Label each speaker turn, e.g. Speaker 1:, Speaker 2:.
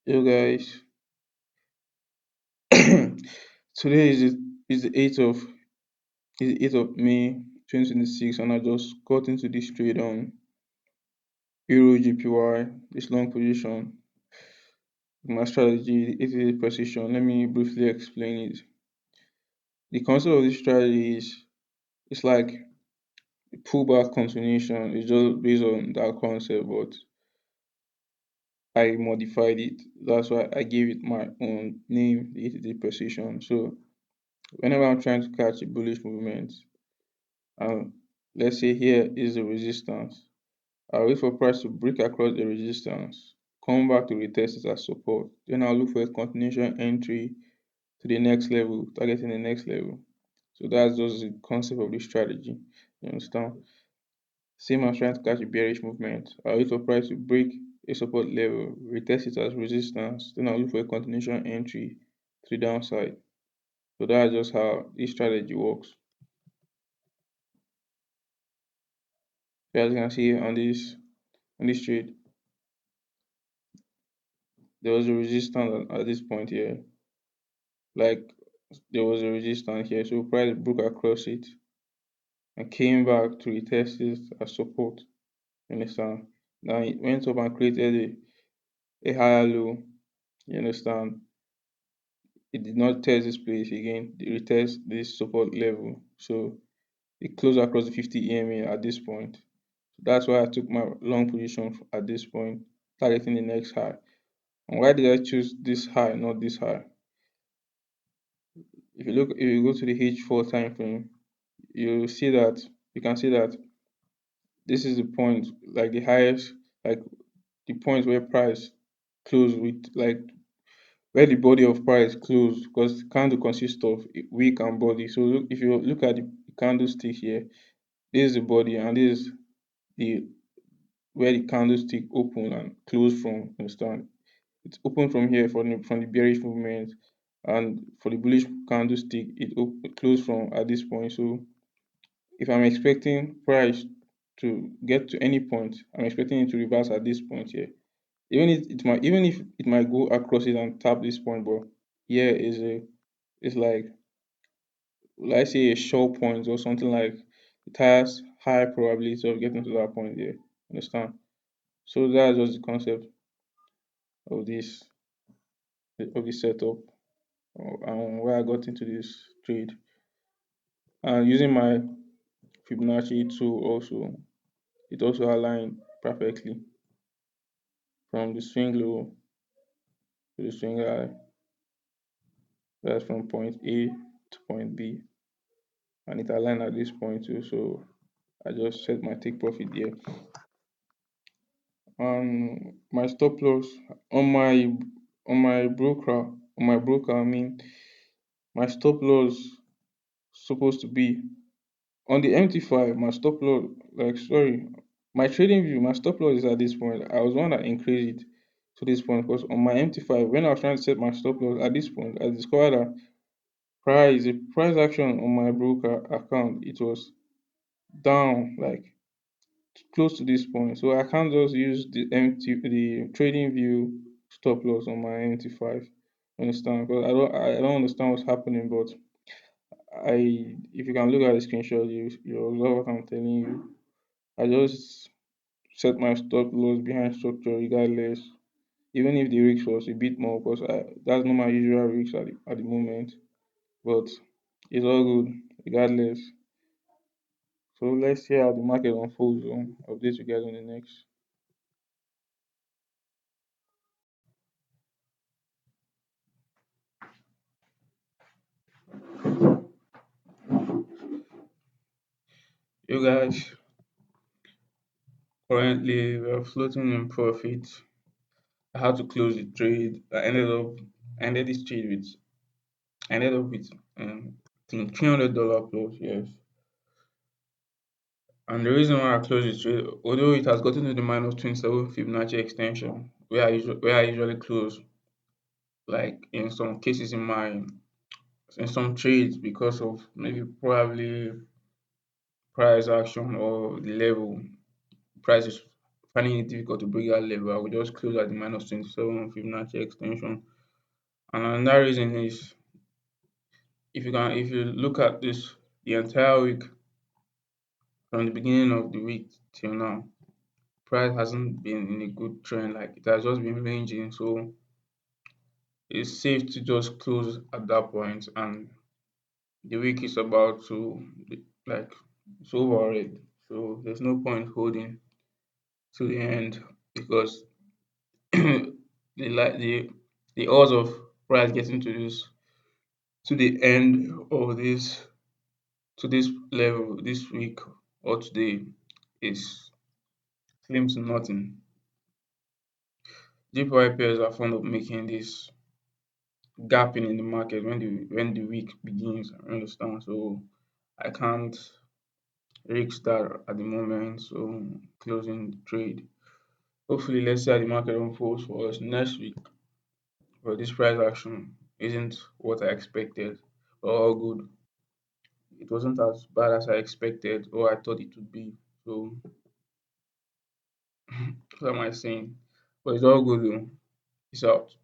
Speaker 1: Yo guys, today is the 8th of May 2026, and I just got into this trade on EURJPY, this long position. My strategy, 88 precision. Let me briefly explain it. The concept of this strategy is it's like a pullback continuation. It's just based on that concept, but I modified it. That's why I gave it my own name, the 88 precision. So whenever I'm trying to catch a bullish movement, and let's say here is the resistance. I'll wait for price to break across the resistance, come back to retest it as support. Then I'll look for a continuation entry to the next level, targeting the next level. So that's just the concept of this strategy. You understand? Same as trying to catch a bearish movement. I'll wait for price to break a support level, retest it as resistance. Then I'll look for a continuation entry to the downside. So that's just how this strategy works. So as you can see on this trade, there was a resistance at this point here. Like there was a resistance here, so price broke across it and came back to retest it as support. You understand? Now it went up and created a higher low. You understand? It did not test this place again. It retest this support level. So it closed across the 50 EMA at this point. So that's why I took my long position at this point, targeting the next high. And why did I choose this high, not this high? If you go to the H4 time frame, you can see that this is the point, like the highest, like the point where price close with, like where the body of price close, because candle consists of wick and body. So if you look at the candlestick here, this is the body and this is the where the candlestick open and close from. Understand? It's open from here from the bearish movement, and for the bullish candlestick, it closed from at this point. So if I'm expecting price to get to any point, I'm expecting it to reverse at this point here. Even if it might go across it and tap this point, but here is like, let's say, a short point or something, like it has high probability of getting to that point here. Understand? So that's just the concept of this setup, and where I got into this trade. And using my Fibonacci tool also, it also aligned perfectly from the swing low to the swing high. That's from point A to point B, and it aligned at this point too. So I just set my take profit there. And my stop loss on my broker, I mean, my stop loss supposed to be on the MT5. My stop loss, like, sorry, my trading view, my stop loss is at this point. I was one that increased it to this point, because on my MT5, when I was trying to set my stop loss at this point, I discovered that the price action on my broker account, it was down, like close to this point. So I can't just use the trading view stop loss on my MT5. Understand? Because I don't understand what's happening, but if you can look at the screenshot, you observe what I'm telling you. I just set my stop loss behind structure regardless, even if the risk was a bit more, because that's not my usual risk at the moment. But it's all good regardless. So let's see how the market unfolds. Update you guys on the next. You guys, currently we are floating in profit. I had to close the trade. I ended this trade with I ended up with $300 plus, yes. And the reason why I closed the trade, although it has gotten to the minus 27 Fibonacci extension, where I usually close, like in some cases in some trades, because of maybe probably price action or the level price is finding it difficult to break that level, I will just close at the minus 27 Fibonacci extension. And another reason is if you look at this the entire week from the beginning of the week till now, price hasn't been in a good trend, like it has just been ranging. So it's safe to just close at that point, and the week is about to like it's over already. So there's no point holding to the end because the odds of price getting to the end of this to this level this week or today is slim to nothing. JPY pairs are fond of making this gapping in the market when the week begins. I understand. So I can't risk that at the moment. So closing the trade. Hopefully, let's see how the market unfolds for us next week. But this price action isn't what I expected. But all good. It wasn't as bad as I expected or I thought it would be. So what am I saying? But it's all good though. Peace out.